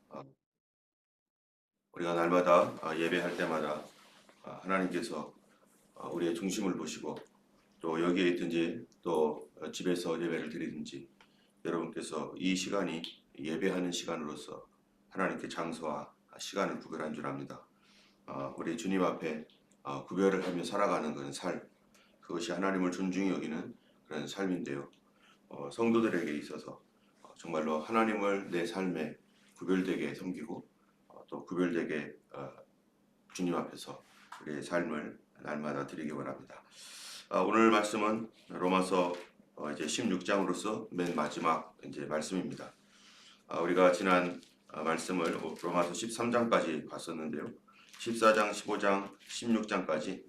어, 우리가 날마다 예배할 때마다 하나님께서 우리의 중심을 보시고 또 여기에 있든지 또 집에서 예배를 드리든지 여러분께서 이 시간이 예배하는 시간으로서 하나님께 장소와 시간을 구별한 줄 압니다. 우리 주님 앞에 구별을 하며 살아가는 그런 삶, 그것이 하나님을 존중히 여기는 그런 삶인데요. 성도들에게 있어서 정말로 하나님을 내 삶에 구별되게 섬기고 또 구별되게 주님 앞에서 우리의 삶을 날마다 드리기 원합니다. 오늘 말씀은 로마서 이제 16장으로서 맨 마지막 이제 말씀입니다. 우리가 지난 말씀을 로마서 13장까지 봤었는데요. 14장, 15장, 16장까지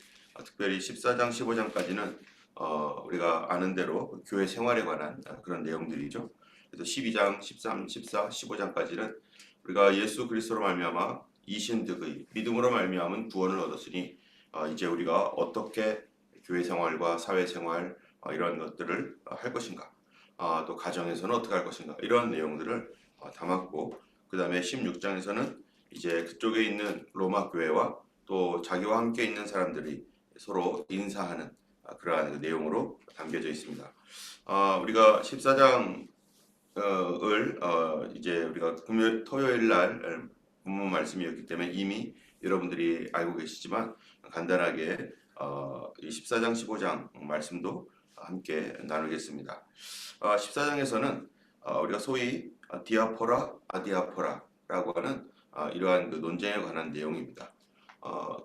특별히 14장, 15장까지는 우리가 아는 대로 교회 생활에 관한 그런 내용들이죠. 그래서 12장, 13, 14, 15장까지는 우리가 예수 그리스도로 말미암아 이신득의 믿음으로 말미암은 구원을 얻었으니 이제 우리가 어떻게 교회 생활과 사회 생활 이런 것들을 할 것인가, 또 가정에서는 어떻게 할 것인가 이런 내용들을 담았고, 그 다음에 16장에서는 이제 그쪽에 있는 로마 교회와 또 자기와 함께 있는 사람들이 서로 인사하는 그러한 그 내용으로 담겨져 있습니다. 우리가 14장을 이제 우리가 토요일 날 본문 말씀이었기 때문에 이미 여러분들이 알고 계시지만 간단하게 이 14장 15장 말씀도 함께 나누겠습니다. 14장에서는 우리가 소위 디아포라, 아디아포라라고 하는 이러한 그 논쟁에 관한 내용입니다.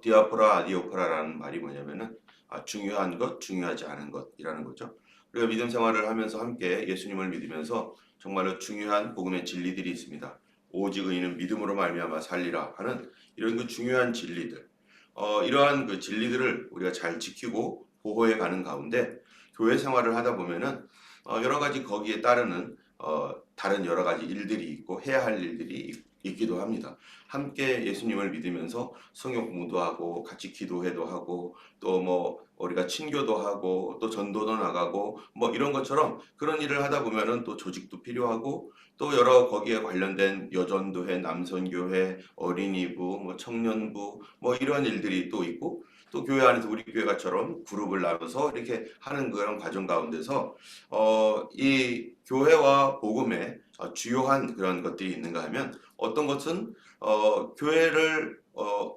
디아포라, 아디오포라라는 말이 뭐냐면은 중요한 것, 중요하지 않은 것이라는 거죠. 우리가 믿음 생활을 하면서 함께 예수님을 믿으면서 정말로 중요한 복음의 진리들이 있습니다. 오직 의인은 믿음으로 말미암아 살리라 하는 이런 그 중요한 진리들, 이러한 그 진리들을 우리가 잘 지키고 보호해 가는 가운데 교회 생활을 하다 보면은 여러 가지 거기에 따르는 다른 여러 가지 일들이 있고 해야 할 일들이 있기도 합니다. 함께 예수님을 믿으면서 성역 공부도 하고 같이 기도회도 하고 또 뭐 우리가 친교도 하고 또 전도도 나가고 뭐 이런 것처럼 그런 일을 하다 보면은 또 조직도 필요하고 또 여러 거기에 관련된 여전도회, 남선교회, 어린이부, 뭐 청년부 뭐 이런 일들이 또 있고 또 교회 안에서 우리 교회가처럼 그룹을 나눠서 이렇게 하는 그런 과정 가운데서 이 교회와 복음에 주요한 그런 것들이 있는가 하면 어떤 것은 교회를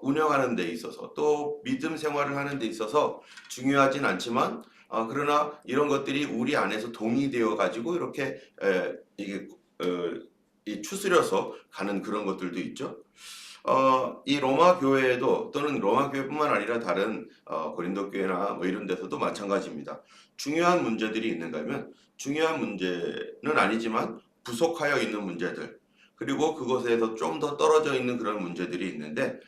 운영하는 데 있어서 또 믿음 생활을 하는 데 있어서 중요하진 않지만 그러나 이런 것들이 우리 안에서 동의되어 가지고 이렇게 이게 이 추스려서 가는 그런 것들도 있죠. 이 로마 교회도 또는 로마 교회뿐만 아니라 다른 고린도 교회나 뭐 이런 데서도 마찬가지입니다. 중요한 문제들이 있는가 하면 중요한 문제는 아니지만 부속하여 있는 문제들 그리고 그것에서 좀 더 떨어져 있는 그런 문제들이 있는데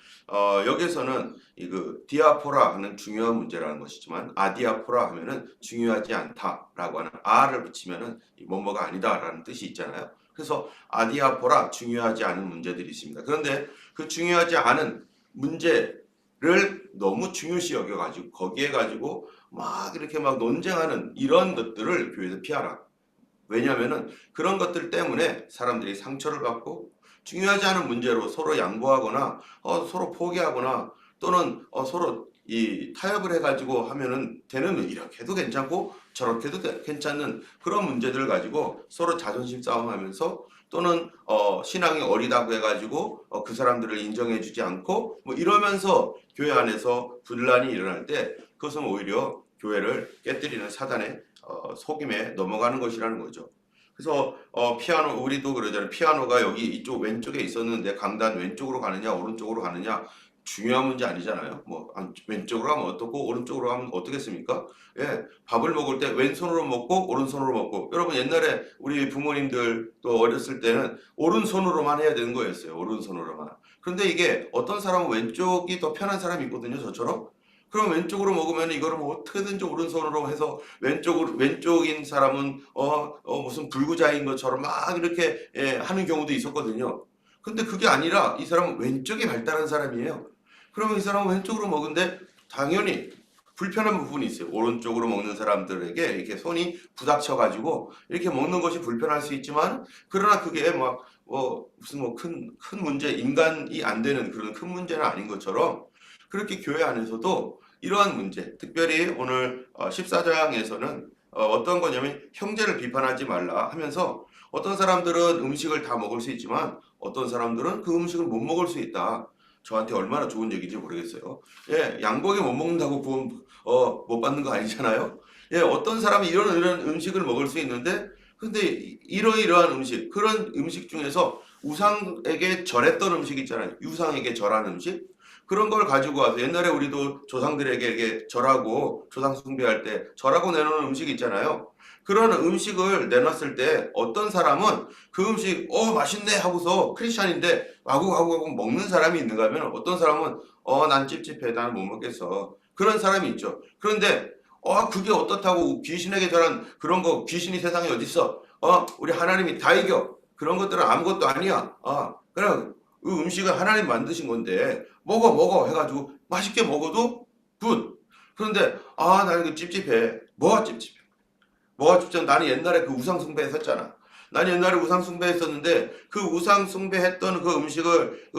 여기서는 그 디아포라 하는 중요한 문제라는 것이지만 아디아포라 하면은 중요하지 않다라고 하는 아를 붙이면은 뭐뭐가 아니다라는 뜻이 있잖아요. 그래서 아디아포라 중요하지 않은 문제들이 있습니다. 그런데 그 중요하지 않은 문제를 너무 중요시 여겨가지고 거기에 가지고 막 이렇게 막 논쟁하는 이런 것들을 교회에서 피하라. 왜냐하면은 그런 것들 때문에 사람들이 상처를 받고 중요하지 않은 문제로 서로 양보하거나 서로 포기하거나 또는 서로 이 타협을 해가지고 하면은 되는 이렇게 해도 괜찮고 저렇게 해도 괜찮은 그런 문제들을 가지고 서로 자존심 싸움하면서 또는 신앙이 어리다고 해가지고 그 사람들을 인정해주지 않고 뭐 이러면서 교회 안에서 분란이 일어날 때 그것은 오히려 교회를 깨뜨리는 사단의 속임에 넘어가는 것이라는 거죠. 그래서 피아노 우리도 그러잖아요. 피아노가 여기 이쪽 왼쪽에 있었는데 강단 왼쪽으로 가느냐 오른쪽으로 가느냐 중요한 문제 아니잖아요. 뭐 왼쪽으로 가면 어떻고 오른쪽으로 가면 어떻겠습니까? 예, 밥을 먹을 때 왼손으로 먹고 오른손으로 먹고 여러분 옛날에 우리 부모님들 또 어렸을 때는 오른손으로만 해야 되는 거였어요. 오른손으로만. 그런데 이게 어떤 사람은 왼쪽이 더 편한 사람이 있거든요. 저처럼. 그럼 왼쪽으로 먹으면 이거를 뭐 어떻게든지 오른손으로 해서 왼쪽인 사람은 무슨 불구자인 것처럼 막 이렇게 하는 경우도 있었거든요. 근데 그게 아니라 이 사람은 왼쪽이 발달한 사람이에요. 그러면 이 사람은 왼쪽으로 먹는데 당연히 불편한 부분이 있어요. 오른쪽으로 먹는 사람들에게 이렇게 손이 부닥쳐 가지고 이렇게 먹는 것이 불편할 수 있지만 그러나 그게 막 무슨 뭐 큰 문제, 인간이 안 되는 그런 큰 문제는 아닌 것처럼 그렇게 교회 안에서도 이러한 문제, 특별히 오늘 14장에서는 어떤 거냐면 형제를 비판하지 말라 하면서 어떤 사람들은 음식을 다 먹을 수 있지만 어떤 사람들은 그 음식을 못 먹을 수 있다. 저한테 얼마나 좋은 얘기인지 모르겠어요. 예, 양복이 못 먹는다고 구원 못 받는 거 아니잖아요. 예, 어떤 사람이 이런 음식을 먹을 수 있는데 근데 이러이러한 음식, 그런 음식 중에서 우상에게 절했던 음식 있잖아요. 유상에게 절한 음식. 그런 걸 가지고 와서 옛날에 우리도 조상들에게 이렇게 절하고 조상 숭배할 때 절하고 내놓는 음식 있잖아요. 그런 음식을 내놨을 때 어떤 사람은 그 음식 맛있네 하고서 크리스찬인데 와구와구 먹는 사람이 있는가 하면 어떤 사람은 난 찝찝해 나는 못 먹겠어 그런 사람이 있죠. 그런데 그게 어떻다고 귀신에게 절한 그런 거 귀신이 세상에 어딨어? 우리 하나님이 다 이겨. 그런 것들은 아무것도 아니야. 그냥 그 음식은 하나님 만드신 건데 먹어 해가지고 맛있게 먹어도 굿. 그런데 나 이거 찝찝해. 뭐가 찝찝해? 뭐가 찝찝해? 나는 옛날에 그 우상 숭배했었잖아. 난 옛날에 우상 숭배했었는데 그 우상 숭배했던 그 음식을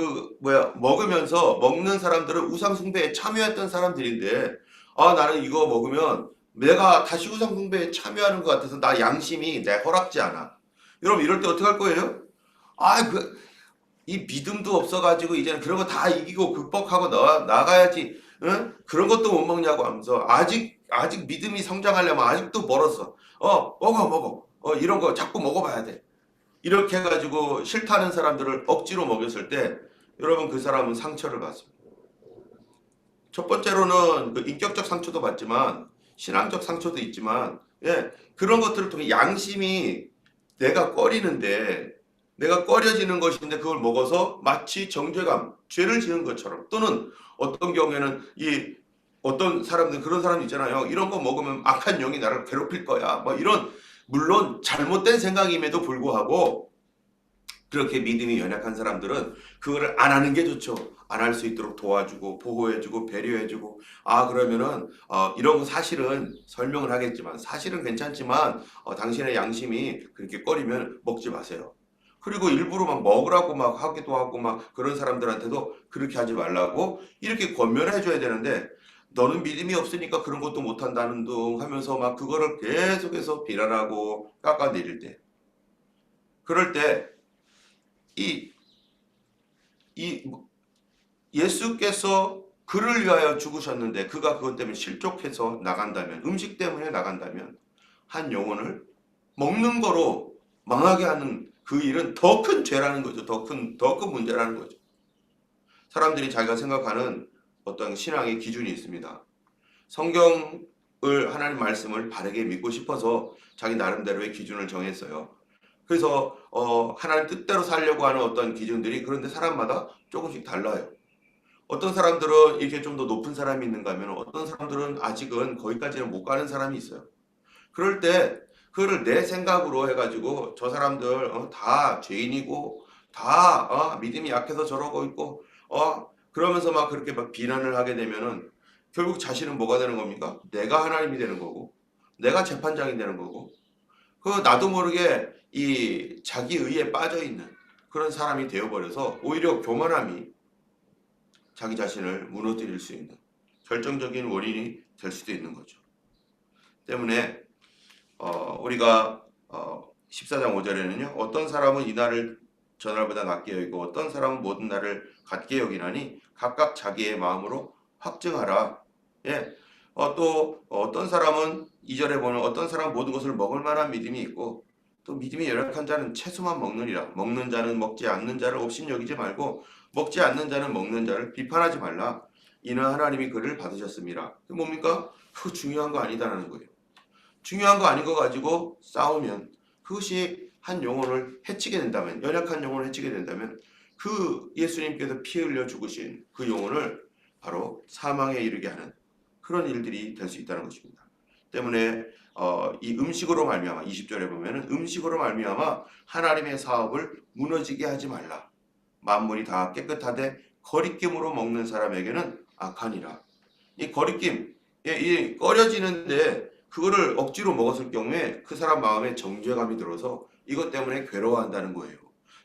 먹으면서 먹는 사람들은 우상 숭배에 참여했던 사람들인데 나는 이거 먹으면 내가 다시 우상 숭배에 참여하는 것 같아서 나 양심이 내 허락지 않아. 여러분 이럴 때 어떻게 할 거예요? 이 믿음도 없어가지고 이제는 그런 거 다 이기고 극복하고 나가야지. 응? 그런 것도 못 먹냐고 하면서 아직 믿음이 성장하려면 아직도 멀었어. 먹어. 이런 거 자꾸 먹어봐야 돼. 이렇게 해가지고 싫다는 사람들을 억지로 먹였을 때 여러분 그 사람은 상처를 받습니다. 첫 번째로는 그 인격적 상처도 받지만 신앙적 상처도 있지만 그런 것들을 통해 양심이 내가 꺼려지는 것인데 그걸 먹어서 마치 정죄감, 죄를 지은 것처럼 또는 어떤 경우에는 어떤 사람들 그런 사람 있잖아요. 이런 거 먹으면 악한 영이 나를 괴롭힐 거야. 뭐 이런 물론 잘못된 생각임에도 불구하고 그렇게 믿음이 연약한 사람들은 그거를 안 하는 게 좋죠. 안 할 수 있도록 도와주고 보호해주고 배려해주고 그러면은 이런 거 사실은 설명을 하겠지만 사실은 괜찮지만 당신의 양심이 그렇게 꺼리면 먹지 마세요. 그리고 일부러 막 먹으라고 막 하기도 하고 막 그런 사람들한테도 그렇게 하지 말라고 이렇게 권면을 해줘야 되는데 너는 믿음이 없으니까 그런 것도 못한다는 둥 하면서 막 그거를 계속해서 비난하고 깎아내릴 때 그럴 때 이 예수께서 그를 위하여 죽으셨는데 그가 그것 때문에 실족해서 나간다면 음식 때문에 나간다면 한 영혼을 먹는 거로 망하게 하는 그 일은 더 큰 죄라는 거죠. 더 큰 문제라는 거죠. 사람들이 자기가 생각하는 어떤 신앙의 기준이 있습니다. 성경을 하나님 말씀을 바르게 믿고 싶어서 자기 나름대로의 기준을 정했어요. 그래서 하나님 뜻대로 살려고 하는 어떤 기준들이 그런데 사람마다 조금씩 달라요. 어떤 사람들은 이렇게 좀 더 높은 사람이 있는가 하면 어떤 사람들은 아직은 거기까지는 못 가는 사람이 있어요. 그럴 때 그거를 내 생각으로 해가지고 저 사람들 다 죄인이고 다 믿음이 약해서 저러고 있고 그러면서 막 그렇게 막 비난을 하게 되면은 결국 자신은 뭐가 되는 겁니까? 내가 하나님이 되는 거고 내가 재판장이 되는 거고 그 나도 모르게 이 자기 의에 빠져 있는 그런 사람이 되어버려서 오히려 교만함이 자기 자신을 무너뜨릴 수 있는 결정적인 원인이 될 수도 있는 거죠. 때문에 우리가 14장 5절에는요. 어떤 사람은 이 날을 전날보다 낮게 여기고 어떤 사람은 모든 날을 같게 여기나니 각각 자기의 마음으로 확증하라. 또 어떤 사람은 2절에 보면 어떤 사람은 모든 것을 먹을 만한 믿음이 있고 또 믿음이 연약한 자는 채소만 먹느니라. 먹는 자는 먹지 않는 자를 업신여기지 말고 먹지 않는 자는 먹는 자를 비판하지 말라. 이는 하나님이 그를 받으셨습니다. 그 뭡니까? 그거 중요한 거 아니다라는 거예요. 중요한 거 아닌 거 가지고 싸우면 그것이 한 영혼을 해치게 된다면 연약한 영혼을 해치게 된다면 그 예수님께서 피 흘려 죽으신 그 영혼을 바로 사망에 이르게 하는 그런 일들이 될 수 있다는 것입니다. 때문에 이 음식으로 말미암아 20절에 보면은 음식으로 말미암아 하나님의 사업을 무너지게 하지 말라. 만물이 다 깨끗하되 거리낌으로 먹는 사람에게는 악하니라. 이 거리낌, 이 꺼려지는데 그거를 억지로 먹었을 경우에 그 사람 마음에 정죄감이 들어서 이것 때문에 괴로워한다는 거예요.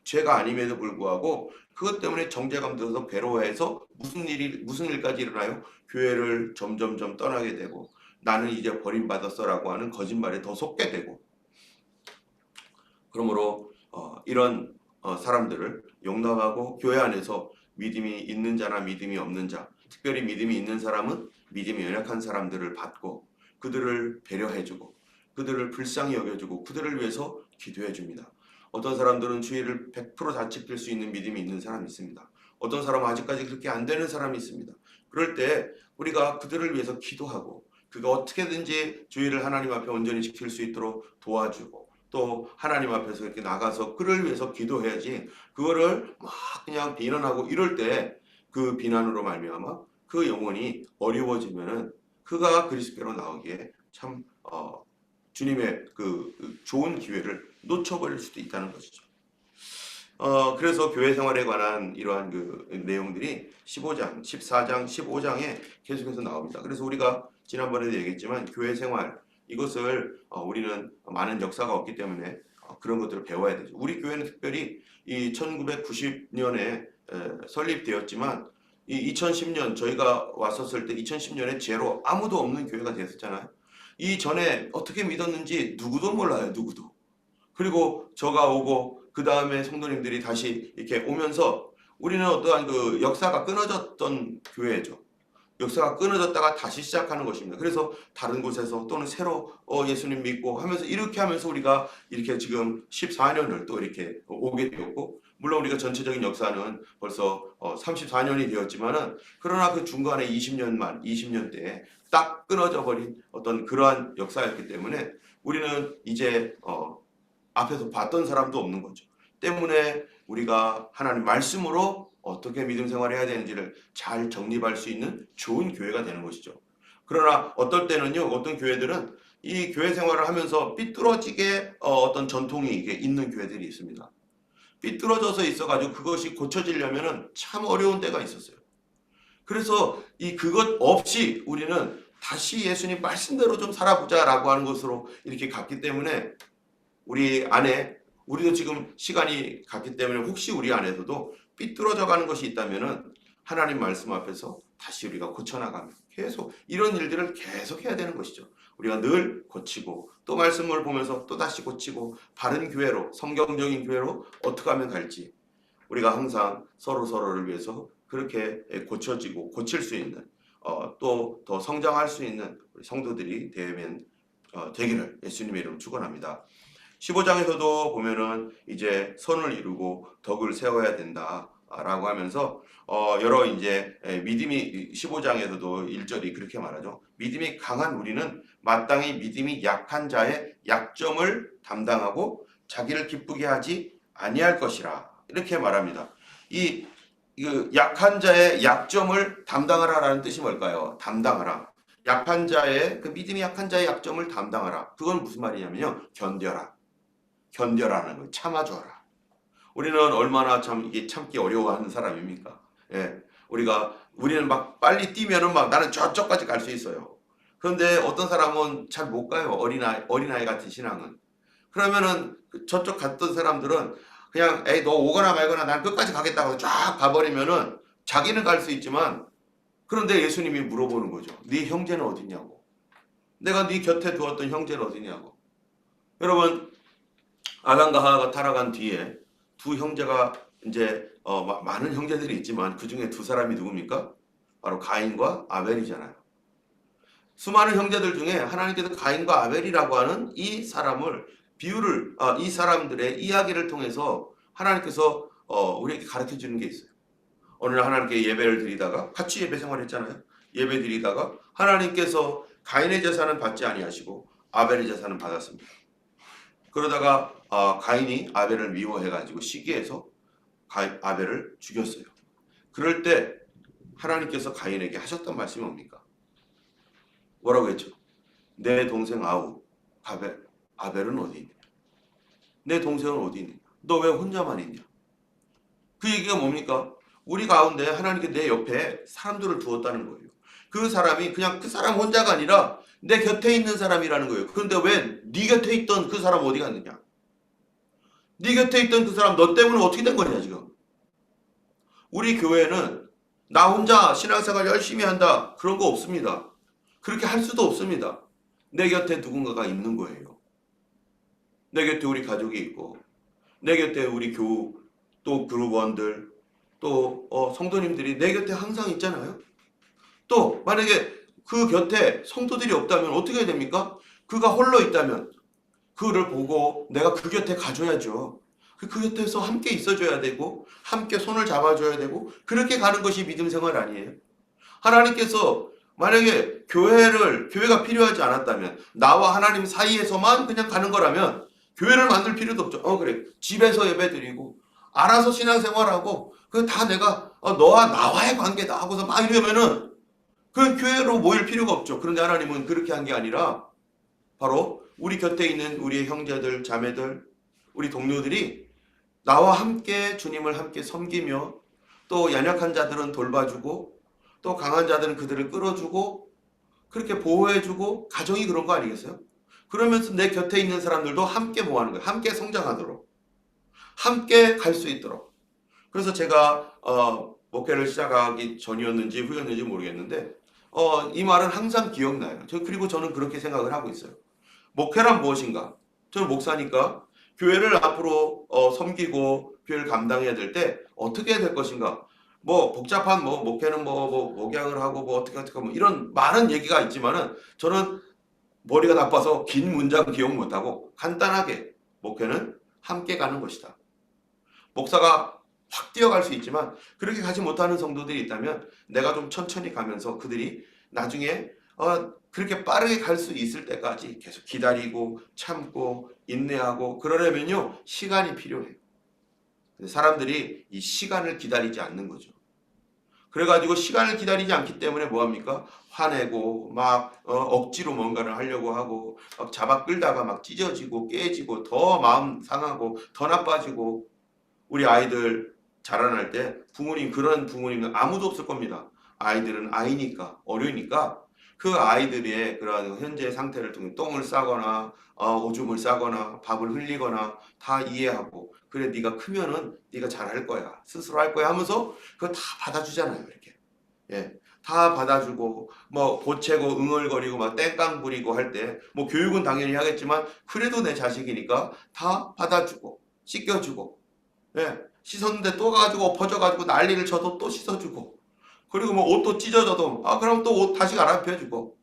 죄가 아님에도 불구하고 그것 때문에 정죄감 들어서 괴로워해서 무슨 일까지 일어나요? 교회를 점점점 떠나게 되고 나는 이제 버림받았어라고 하는 거짓말에 더 속게 되고 그러므로 이런 사람들을 용납하고 교회 안에서 믿음이 있는 자나 믿음이 없는 자, 특별히 믿음이 있는 사람은 믿음이 연약한 사람들을 받고 그들을 배려해주고 그들을 불쌍히 여겨주고 그들을 위해서 기도해줍니다. 어떤 사람들은 주의를 100%다 지킬 수 있는 믿음이 있는 사람이 있습니다. 어떤 사람은 아직까지 그렇게 안 되는 사람이 있습니다. 그럴 때 우리가 그들을 위해서 기도하고 그가 어떻게든지 주의를 하나님 앞에 온전히 지킬 수 있도록 도와주고 또 하나님 앞에서 이렇게 나가서 그를 위해서 기도해야지 그거를 막 그냥 비난하고 이럴 때 그 비난으로 말미암아 그 영혼이 어려워지면은 그가 그리스도로 나오기에 참 주님의 그 좋은 기회를 놓쳐버릴 수도 있다는 것이죠. 그래서 교회 생활에 관한 이러한 그 내용들이 15장, 14장, 15장에 계속해서 나옵니다. 그래서 우리가 지난번에도 얘기했지만 교회 생활 이것을 우리는 많은 역사가 없기 때문에 그런 것들을 배워야 되죠. 우리 교회는 특별히 이 1990년에 설립되었지만 이 2010년 저희가 왔었을 때 2010년에 제로 아무도 없는 교회가 되었잖아요. 이 전에 어떻게 믿었는지 누구도 몰라요. 누구도. 그리고 저가 오고 그 다음에 성도님들이 다시 이렇게 오면서 우리는 어떠한 그 역사가 끊어졌던 교회죠. 역사가 끊어졌다가 다시 시작하는 것입니다. 그래서 다른 곳에서 또는 새로 예수님 믿고 하면서 이렇게 하면서 우리가 이렇게 지금 14년을 또 이렇게 오게 되었고 물론 우리가 전체적인 역사는 벌써 34년이 되었지만은 그러나 그 중간에 20년대에 딱 끊어져 버린 어떤 그러한 역사였기 때문에 우리는 이제 앞에서 봤던 사람도 없는 거죠. 때문에 우리가 하나님 말씀으로 어떻게 믿음 생활을 해야 되는지를 잘 정립할 수 있는 좋은 교회가 되는 것이죠. 그러나 어떨 때는요, 어떤 교회들은 이 교회 생활을 하면서 삐뚤어지게 어떤 전통이 있는 교회들이 있습니다. 삐뚤어져서 있어가지고 그것이 고쳐지려면은 참 어려운 때가 있었어요. 그래서 이 그것 없이 우리는 다시 예수님 말씀대로 좀 살아보자라고 하는 것으로 이렇게 갔기 때문에 우리 안에 우리도 지금 시간이 갔기 때문에 혹시 우리 안에서도 삐뚤어져 가는 것이 있다면은 하나님 말씀 앞에서 다시 우리가 고쳐나가며 계속 이런 일들을 계속 해야 되는 것이죠. 우리가 늘 고치고 또 말씀을 보면서 또 다시 고치고 바른 교회로 성경적인 교회로 어떻게 하면 갈지 우리가 항상 서로를 위해서 그렇게 고쳐지고 고칠 수 있는 또 더 성장할 수 있는 우리 성도들이 되기를 예수님의 이름으로 축원합니다. 15장에서도 보면은 이제 선을 이루고 덕을 세워야 된다라고 하면서 여러 이제 믿음이 15장에서도 1절이 그렇게 말하죠. 믿음이 강한 우리는 마땅히 믿음이 약한 자의 약점을 담당하고 자기를 기쁘게 하지 아니할 것이라 이렇게 말합니다. 이 약한 자의 약점을 담당하라라는 뜻이 뭘까요? 담당하라. 약한 자의 그 믿음이 약한 자의 약점을 담당하라. 그건 무슨 말이냐면요. 견뎌라는 거, 참아줘라. 우리는 얼마나 참 이게 참기 어려워하는 사람입니까? 예, 우리는 막 빨리 뛰면은 막 나는 저쪽까지 갈 수 있어요. 그런데 어떤 사람은 잘 못 가요. 어린아이 같은 신앙은. 그러면은 저쪽 갔던 사람들은 그냥 에이 너 오거나 말거나 난 끝까지 가겠다고 쫙 가버리면은 자기는 갈 수 있지만 그런데 예수님이 물어보는 거죠. 네 형제는 어디냐고. 내가 네 곁에 두었던 형제는 어디냐고. 여러분 아담과 하와가 타락한 뒤에 두 형제가 이제 많은 형제들이 있지만 그 중에 두 사람이 누굽니까? 바로 가인과 아벨이잖아요. 수많은 형제들 중에 하나님께서 가인과 아벨이라고 하는 이 사람을 이 사람들의 이야기를 통해서 하나님께서 우리에게 가르쳐 주는 게 있어요. 어느 날 하나님께 예배를 드리다가 같이 예배 생활했잖아요. 예배 드리다가 하나님께서 가인의 제사는 받지 아니하시고 아벨의 제사는 받았습니다. 그러다가 가인이 아벨을 미워해가지고 시기해서 아벨을 죽였어요. 그럴 때 하나님께서 가인에게 하셨던 말씀이 뭡니까? 뭐라고 했죠? 내 동생 아벨은 어디 있냐? 내 동생은 어디 있느냐? 너 왜 혼자만 있냐? 그 얘기가 뭡니까? 우리 가운데 하나님께 내 옆에 사람들을 두었다는 거예요. 그 사람이 그냥 그 사람 혼자가 아니라 내 곁에 있는 사람이라는 거예요. 그런데 왜 네 곁에 있던 그 사람 어디 갔느냐? 네 곁에 있던 그 사람 너 때문에 어떻게 된 거냐 지금. 우리 교회는 나 혼자 신앙생활 열심히 한다 그런 거 없습니다. 그렇게 할 수도 없습니다. 내 곁에 누군가가 있는 거예요. 내 곁에 우리 가족이 있고 내 곁에 우리 교우 또 그룹원들 또 성도님들이 내 곁에 항상 있잖아요. 또 만약에 그 곁에 성도들이 없다면 어떻게 해야 됩니까? 그가 홀로 있다면 그를 보고 내가 그 곁에 가줘야죠. 그 곁에서 함께 있어줘야 되고 함께 손을 잡아줘야 되고 그렇게 가는 것이 믿음 생활 아니에요? 하나님께서 만약에 교회가 필요하지 않았다면 나와 하나님 사이에서만 그냥 가는 거라면 교회를 만들 필요도 없죠. 그래 집에서 예배드리고 알아서 신앙생활하고 그 다 내가 너와 나와의 관계다 하고서 막 이러면은 그 교회로 모일 필요가 없죠. 그런데 하나님은 그렇게 한 게 아니라 바로 우리 곁에 있는 우리의 형제들, 자매들, 우리 동료들이 나와 함께 주님을 함께 섬기며 또 연약한 자들은 돌봐주고 또 강한 자들은 그들을 끌어주고 그렇게 보호해주고 가정이 그런 거 아니겠어요? 그러면서 내 곁에 있는 사람들도 함께 뭐하는 거예요? 함께 성장하도록 함께 갈 수 있도록. 그래서 제가 목회를 시작하기 전이었는지 후였는지 모르겠는데 이 말은 항상 기억나요. 그리고 저는 그렇게 생각을 하고 있어요. 목회란 무엇인가? 저는 목사니까 교회를 앞으로 섬기고 교회를 감당해야 될 때 어떻게 해야 될 것인가? 뭐 복잡한 목회는 목양을 하고 어떻게 뭐 이런 많은 얘기가 있지만은 저는 머리가 나빠서 긴 문장 기억 못하고 간단하게 목회는 함께 가는 것이다. 목사가 확 뛰어갈 수 있지만 그렇게 가지 못하는 성도들이 있다면 내가 좀 천천히 가면서 그들이 나중에 그렇게 빠르게 갈 수 있을 때까지 계속 기다리고 참고 인내하고 그러려면요 시간이 필요해요. 사람들이 이 시간을 기다리지 않는 거죠. 그래가지고 시간을 기다리지 않기 때문에 뭐합니까? 화내고 막 억지로 뭔가를 하려고 하고 막 잡아 끌다가 막 찢어지고 깨지고 더 마음 상하고 더 나빠지고. 우리 아이들 자라날 때 그런 부모님은 아무도 없을 겁니다. 아이들은 아이니까 어려니까 그 아이들의 그런 현재 상태를 통해 똥을 싸거나 오줌을 싸거나 밥을 흘리거나 다 이해하고 그래 네가 크면은 네가 잘할 거야 스스로 할 거야 하면서 그거 다 받아주잖아요. 이렇게 다 받아주고 뭐 보채고 응얼거리고 막 땡깡 부리고 할 때 뭐 교육은 당연히 하겠지만 그래도 내 자식이니까 다 받아주고 씻겨주고 씻었는데 또 가지고 엎어져가지고 난리를 쳐도 또 씻어주고 그리고 뭐 옷도 찢어져도 그럼 또 옷 다시 갈아입혀주고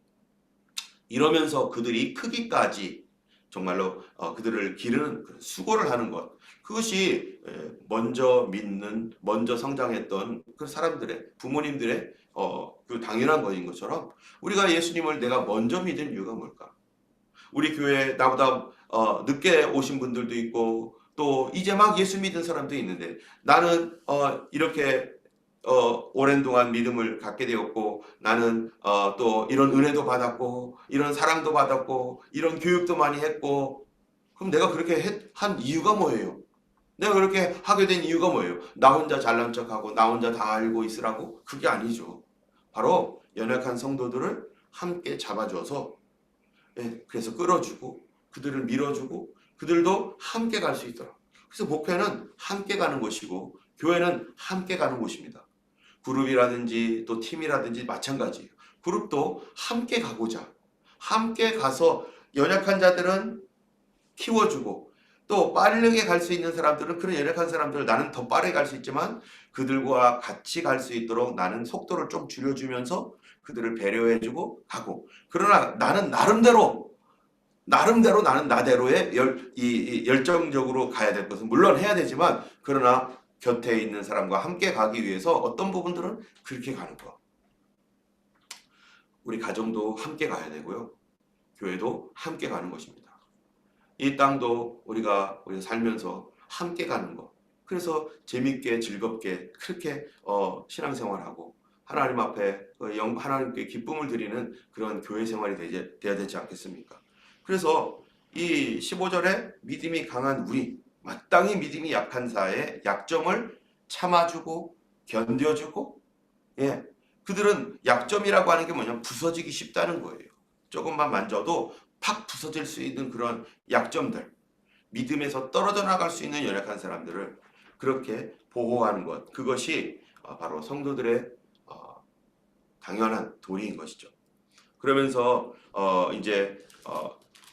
이러면서 그들이 크기까지 정말로 그들을 기르는 수고를 하는 것 그것이 먼저 믿는 먼저 성장했던 그 사람들의 부모님들의 그 당연한 것인 것처럼 우리가 예수님을 내가 먼저 믿은 이유가 뭘까? 우리 교회에 나보다 늦게 오신 분들도 있고 또 이제 막 예수 믿은 사람도 있는데 나는 이렇게 오랜 동안 믿음을 갖게 되었고 나는 또 이런 은혜도 받았고 이런 사랑도 받았고 이런 교육도 많이 했고 그럼 내가 그렇게 한 이유가 뭐예요? 내가 그렇게 하게 된 이유가 뭐예요? 나 혼자 잘난 척하고 나 혼자 다 알고 있으라고? 그게 아니죠. 바로 연약한 성도들을 함께 잡아줘서 그래서 끌어주고 그들을 밀어주고 그들도 함께 갈 수 있도록. 그래서 목회는 함께 가는 곳이고 교회는 함께 가는 곳입니다. 그룹이라든지 또 팀이라든지 마찬가지예요. 그룹도 함께 가고자 함께 가서 연약한 자들은 키워주고 또 빠르게 갈 수 있는 사람들은 그런 연약한 사람들 나는 더 빠르게 갈 수 있지만 그들과 같이 갈 수 있도록 나는 속도를 좀 줄여주면서 그들을 배려해주고 가고 그러나 나는 나름대로 나는 나대로의 열정적으로 가야 될 것은 물론 해야 되지만 그러나 곁에 있는 사람과 함께 가기 위해서 어떤 부분들은 그렇게 가는 거. 우리 가정도 함께 가야 되고요. 교회도 함께 가는 것입니다. 이 땅도 우리가 살면서 함께 가는 것. 그래서 재밌게 즐겁게 그렇게 신앙생활하고 하나님 앞에 하나님께 기쁨을 드리는 그런 교회 생활이 돼야 되지 않겠습니까? 그래서 이 15절에 믿음이 강한 우리 마땅히 믿음이 약한 자의 약점을 참아주고 견뎌주고 그들은 약점이라고 하는 게 뭐냐면 부서지기 쉽다는 거예요. 조금만 만져도 팍 부서질 수 있는 그런 약점들 믿음에서 떨어져 나갈 수 있는 연약한 사람들을 그렇게 보호하는 것, 그것이 바로 성도들의 당연한 도리인 것이죠. 그러면서 이제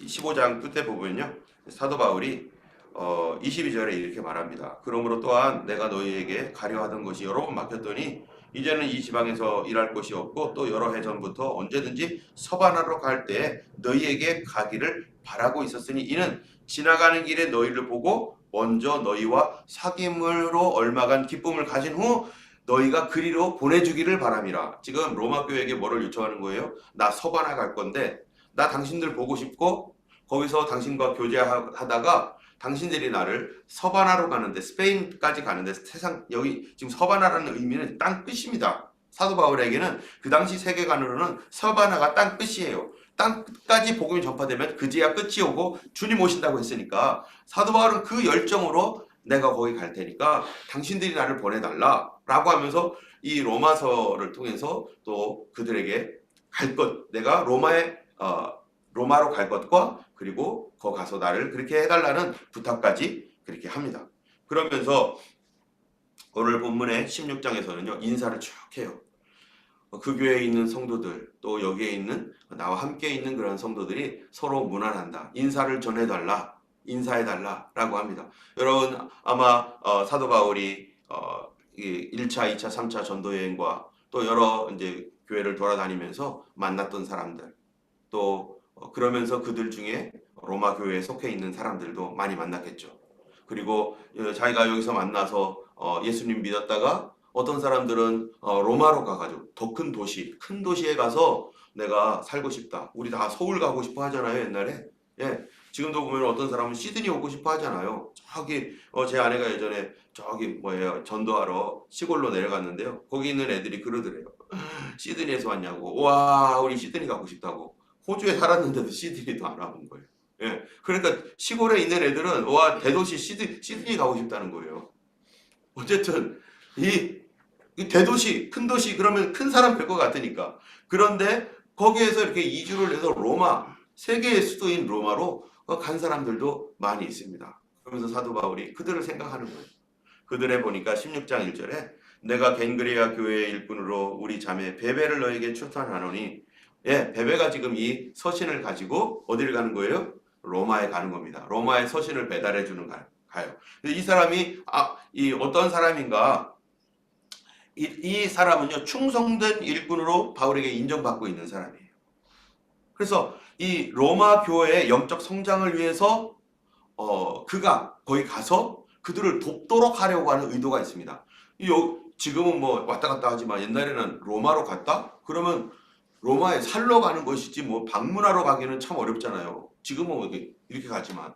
15장 끝에 보면요, 사도 바울이 22절에 이렇게 말합니다. 그러므로 또한 내가 너희에게 가려 하던 것이 여러 번 막혔더니 이제는 이 지방에서 일할 곳이 없고 또 여러 해 전부터 언제든지 서바나로 갈 때에 너희에게 가기를 바라고 있었으니 이는 지나가는 길에 너희를 보고 먼저 너희와 사귐으로 얼마간 기쁨을 가진 후 너희가 그리로 보내주기를 바람이라. 지금 로마 교회에게 뭐를 요청하는 거예요? 나 서바나 갈 건데 나 당신들 보고 싶고 거기서 당신과 교제하다가 당신들이 나를 서바나로 가는데, 스페인까지 가는데, 세상 여기 지금 서바나라는 의미는 땅 끝입니다. 사도 바울에게는 그 당시 세계관으로는 서바나가 땅 끝이에요. 땅 끝까지 복음이 전파되면 그제야 끝이 오고 주님 오신다고 했으니까 사도 바울은 그 열정으로 내가 거기 갈 테니까 당신들이 나를 보내달라 라고 하면서 이 로마서를 통해서 또 그들에게 갈 것, 내가 로마로 갈 것과 그리고 거 가서 나를 그렇게 해달라는 부탁까지 그렇게 합니다. 그러면서 오늘 본문의 16장에서는요, 인사를 쭉 해요. 그 교회에 있는 성도들, 또 여기에 있는 나와 함께 있는 그런 성도들이 서로 문안한다. 인사를 전해달라, 인사해달라 라고 합니다. 여러분 아마 사도 바울이 1차, 2차, 3차 전도여행과 또 여러 이제 교회를 돌아다니면서 만났던 사람들, 또 그러면서 그들 중에 로마 교회에 속해 있는 사람들도 많이 만났겠죠. 그리고 자기가 여기서 만나서 예수님 믿었다가 어떤 사람들은 로마로 가가지고 더 큰 도시, 큰 도시에 가서 내가 살고 싶다. 우리 다 서울 가고 싶어 하잖아요, 옛날에. 예, 지금도 보면 어떤 사람은 시드니 오고 싶어 하잖아요. 저기 제 아내가 예전에 저기 뭐예요, 전도하러 시골로 내려갔는데요. 거기 있는 애들이 그러더래요. 시드니에서 왔냐고. 와, 우리 시드니 가고 싶다고. 호주에 살았는데도 시드니도 안 와본 거예요. 예, 그러니까 시골에 있는 애들은 와, 대도시 시드니 가고 싶다는 거예요. 어쨌든 이 대도시, 큰 도시 그러면 큰 사람 될 것 같으니까. 그런데 거기에서 이렇게 이주를 해서 로마, 세계의 수도인 로마로 간 사람들도 많이 있습니다. 그러면서 사도 바울이 그들을 생각하는 거예요. 그들에 보니까 16장 1절에 내가 겐그레아 교회의 일꾼으로 우리 자매 베베를 너에게 추천하노니, 예, 베베가 지금 이 서신을 가지고 어디를 가는 거예요? 로마에 가는 겁니다. 로마에 서신을 배달해 주는 가요. 이 사람이 이 어떤 사람인가? 이 사람은요, 충성된 일꾼으로 바울에게 인정받고 있는 사람이에요. 그래서 이 로마 교회의 영적 성장을 위해서 그가 거기 가서 그들을 돕도록 하려고 하는 의도가 있습니다. 지금은 뭐 왔다 갔다 하지만 옛날에는 로마로 갔다? 그러면 로마에 살러 가는 것이지 뭐 방문하러 가기는 참 어렵잖아요. 지금은 이렇게 가지만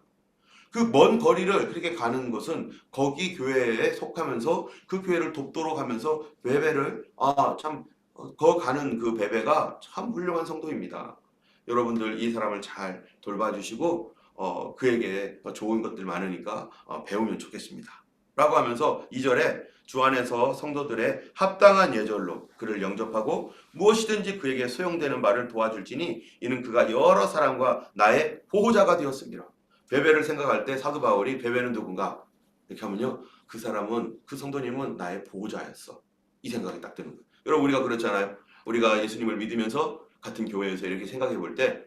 그 먼 거리를 그렇게 가는 것은 거기 교회에 속하면서 그 교회를 돕도록 하면서 베베를 참 가는 그 베베가 참 훌륭한 성도입니다. 여러분들 이 사람을 잘 돌봐주시고 그에게 더 좋은 것들 많으니까 배우면 좋겠습니다. 라고 하면서 2절에 주 안에서 성도들의 합당한 예절로 그를 영접하고 무엇이든지 그에게 소용되는 말을 도와줄지니 이는 그가 여러 사람과 나의 보호자가 되었습니다. 베베를 생각할 때 사도 바울이 베베는 누군가? 이렇게 하면요, 그 사람은, 그 성도님은 나의 보호자였어. 이 생각이 딱 드는 거예요. 여러분 우리가 그렇잖아요. 우리가 예수님을 믿으면서 같은 교회에서 이렇게 생각해 볼 때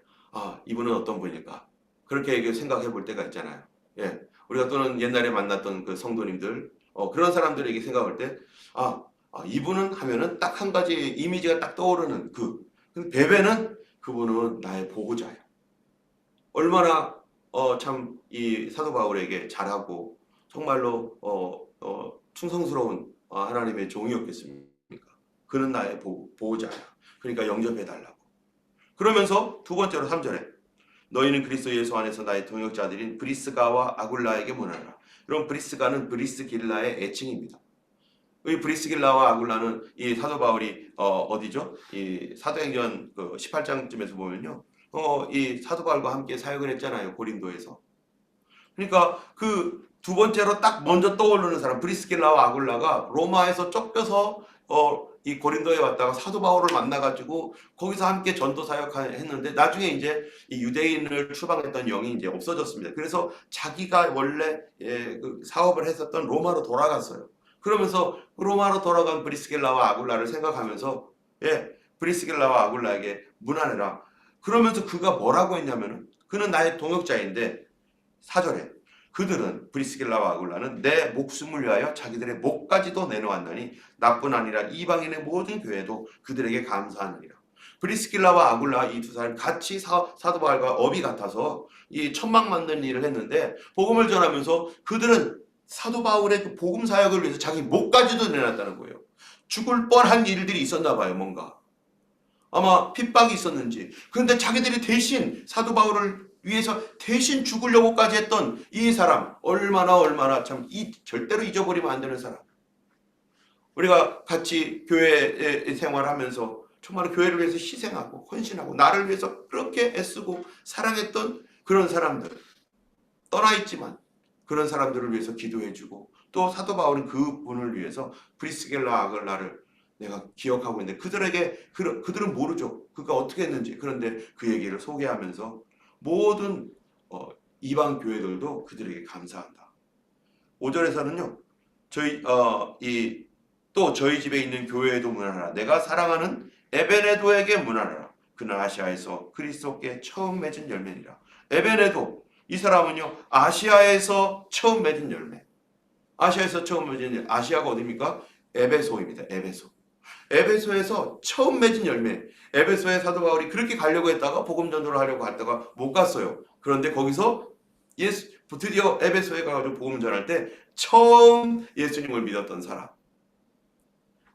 이분은 어떤 분일까? 그렇게 생각해 볼 때가 있잖아요. 예, 우리가 또는 옛날에 만났던 그 성도님들 그런 사람들에게 생각할 때 이분은 하면은 딱 한 가지 이미지가 딱 떠오르는 베베는 그분은 나의 보호자예요. 얼마나 참 이 사도 바울에게 잘하고 정말로 충성스러운 하나님의 종이었겠습니까? 그는 나의 보호자야. 그러니까 영접해달라고. 그러면서 두 번째로 3절에 너희는 그리스도 예수 안에서 나의 동역자들인 브리스가와 아굴라에게 문하라. 여러분 브리스가는 브리스길라의 애칭입니다. 이 브리스길라와 아굴라는 이 사도 바울이 어디죠? 이 사도행전 18장쯤에서 보면요. 이 사도 바울과 함께 사역을 했잖아요. 고린도에서. 그러니까 그 두 번째로 딱 먼저 떠오르는 사람 브리스길라와 아굴라가 로마에서 쫓겨서 이 고린도에 왔다가 사도 바울을 만나가지고 거기서 함께 전도 사역했는데 나중에 이제 이 유대인을 추방했던 영이 이제 없어졌습니다. 그래서 자기가 원래 그 사업을 했었던 로마로 돌아갔어요. 그러면서 로마로 돌아간 브리스길라와 아굴라를 생각하면서 브리스길라와 아굴라에게 문안해라. 그러면서 그가 뭐라고 했냐면은 그는 나의 동역자인데 4절에 그들은 브리스길라와 아굴라는 내 목숨을 위하여 자기들의 목까지도 내놓았나니 나뿐 아니라 이방인의 모든 교회도 그들에게 감사하느니라. 브리스길라와 아굴라 이 두 사람이 같이 사도 바울과 업이 같아서 이 천막 만드는 일을 했는데 복음을 전하면서 그들은 사도 바울의 그 복음 사역을 위해서 자기 목까지도 내놨다는 거예요. 죽을 뻔한 일들이 있었나 봐요. 뭔가 아마 핍박이 있었는지. 그런데 자기들이 대신 사도 바울을 위해서 대신 죽으려고까지 했던 이 사람 얼마나 참 절대로 잊어버리면 안 되는 사람. 우리가 같이 교회 생활하면서 정말 교회를 위해서 희생하고 헌신하고 나를 위해서 그렇게 애쓰고 사랑했던 그런 사람들 떠나 있지만 그런 사람들을 위해서 기도해주고 또 사도 바울은 그 분을 위해서 브리스길라 아글라를 내가 기억하고 있는데 그들은 모르죠. 그가 어떻게 했는지. 그런데 그 얘기를 소개하면서 모든 이방 교회들도 그들에게 감사한다. 5절에서는요. 또 저희 집에 있는 교회에도 문안하라. 내가 사랑하는 에베네도에게 문안하라. 그는 아시아에서 그리스도께 처음 맺은 열매니라. 에베네도 이 사람은요. 아시아에서 처음 맺은 열매. 아시아에서 처음 맺은 열매. 아시아가 어디입니까? 에베소입니다. 에베소에서 처음 맺은 열매. 에베소에 사도 바울이 그렇게 가려고 했다가 복음 전도를 하려고 했다가 못 갔어요. 그런데 거기서 드디어 에베소에 가가지고 복음 전할 때 처음 예수님을 믿었던 사람.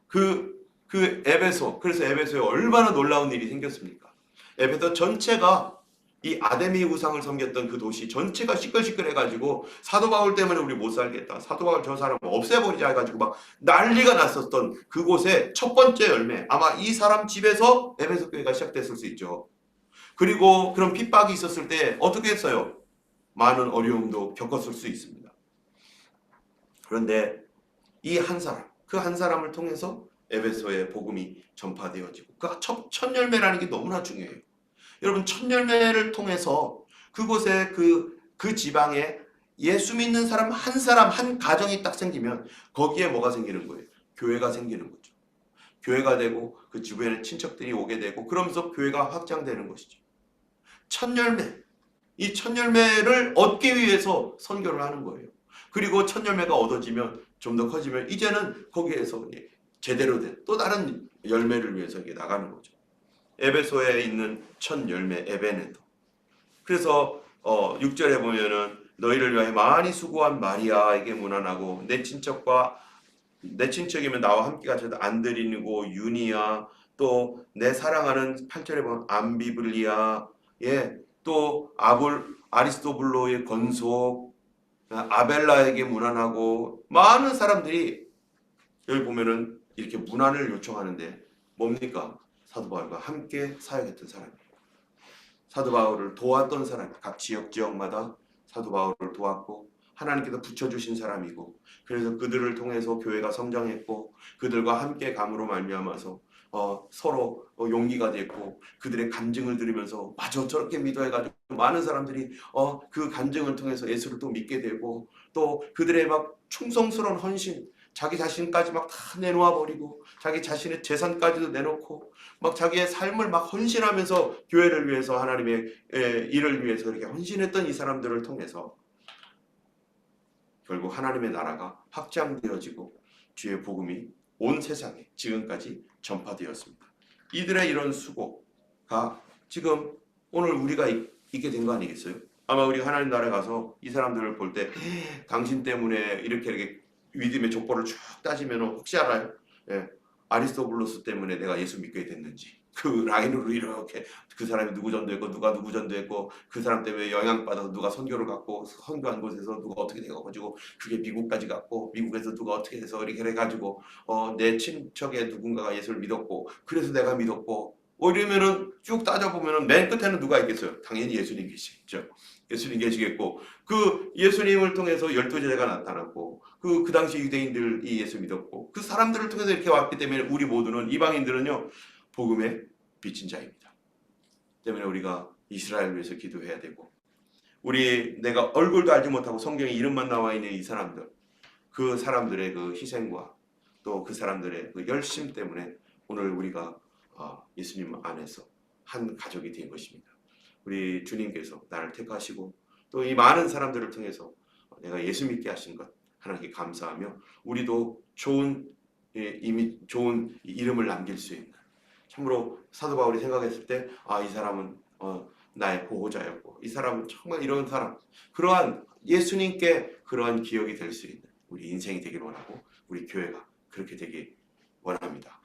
그 에베소. 그래서 에베소에 얼마나 놀라운 일이 생겼습니까? 에베소 전체가 이 아데미 우상을 섬겼던 그 도시 전체가 시끌시끌해가지고 사도 바울 때문에 우리 못 살겠다. 사도 바울 저 사람 없애버리자 해가지고 막 난리가 났었던 그곳의 첫 번째 열매. 아마 이 사람 집에서 에베소 교회가 시작됐을 수 있죠. 그리고 그런 핍박이 있었을 때 어떻게 했어요? 많은 어려움도 겪었을 수 있습니다. 그런데 이 한 사람, 그 한 사람을 통해서 에베소의 복음이 전파되어지고 그 첫 열매라는 게 너무나 중요해요. 여러분 첫 열매를 통해서 그곳에 그 지방에 예수 믿는 사람 한 가정이 딱 생기면 거기에 뭐가 생기는 거예요? 교회가 생기는 거죠. 교회가 되고 그 주변에 친척들이 오게 되고 그러면서 교회가 확장되는 것이죠. 첫 열매. 이 첫 열매를 얻기 위해서 선교를 하는 거예요. 그리고 첫 열매가 얻어지면 좀 더 커지면 이제는 거기에서 제대로 된 또 다른 열매를 위해서 나가는 거죠. 에베소에 있는 첫 열매 에베네도. 그래서 6절에 보면은 너희를 위하여 많이 수고한 마리아에게 문안하고 내 친척이면 나와 함께 가셔도 안드리고 유니아 또 내 사랑하는 8절에 보면 암비블리아 또 아리스토블로의 건속 아벨라에게 문안하고 많은 사람들이 여기 보면은 이렇게 문안을 요청하는데 뭡니까? 사도 바울과 함께 사역했던 사람이에요. 사도 바울을 도왔던 사람, 각 지역마다 사도 바울을 도왔고 하나님께서 붙여주신 사람이고 그래서 그들을 통해서 교회가 성장했고 그들과 함께 감으로 말미암아서 서로 용기가 됐고 그들의 간증을 들으면서 맞아 저렇게 믿어 해가지고 많은 사람들이 그 간증을 통해서 예수를 또 믿게 되고 또 그들의 막 충성스러운 헌신 자기 자신까지 막 다 내놓아 버리고 자기 자신의 재산까지도 내놓고 막 자기의 삶을 막 헌신하면서 교회를 위해서 하나님의 일을 위해서 이렇게 헌신했던 이 사람들을 통해서 결국 하나님의 나라가 확장되어지고 주의 복음이 온 세상에 지금까지 전파되었습니다. 이들의 이런 수고가 지금 오늘 우리가 있게 된 거 아니겠어요? 아마 우리 하나님 나라에 가서 이 사람들을 볼 때 당신 때문에 이렇게 믿음의 족보를 쭉 따지면 혹시 알아요? 아리스토블로스 때문에 내가 예수 믿게 됐는지 그 라인으로 이렇게 그 사람이 누구 전도했고 누가 누구 전도했고 그 사람 때문에 영향받아서 누가 선교를 갔고 선교한 곳에서 누가 어떻게 돼가지고 그게 미국까지 갔고 미국에서 누가 어떻게 해서 이렇게 해가지고 내 친척의 누군가가 예수를 믿었고 그래서 내가 믿었고 이러면은 쭉 따져보면은 맨 끝에는 누가 있겠어요? 당연히 예수님 계시죠. 예수님 계시겠고 그 예수님을 통해서 12제자가 나타났고 그 당시 유대인들이 예수 믿었고 그 사람들을 통해서 이렇게 왔기 때문에 우리 모두는 이방인들은요 복음의 빚진 자입니다. 때문에 우리가 이스라엘을 위해서 기도해야 되고 내가 얼굴도 알지 못하고 성경에 이름만 나와 있는 이 사람들 그 사람들의 그 희생과 또 그 사람들의 그 열심 때문에 오늘 우리가 예수님 안에서 한 가족이 된 것입니다. 우리 주님께서 나를 택하시고 또 이 많은 사람들을 통해서 내가 예수 믿게 하신 것 하나님께 감사하며 우리도 좋은 이름을 남길 수 있는 참으로 사도 바울이 생각했을 때 이 사람은 나의 보호자였고 이 사람은 정말 이런 사람 그러한 예수님께 그러한 기억이 될 수 있는 우리 인생이 되길 원하고 우리 교회가 그렇게 되길 원합니다.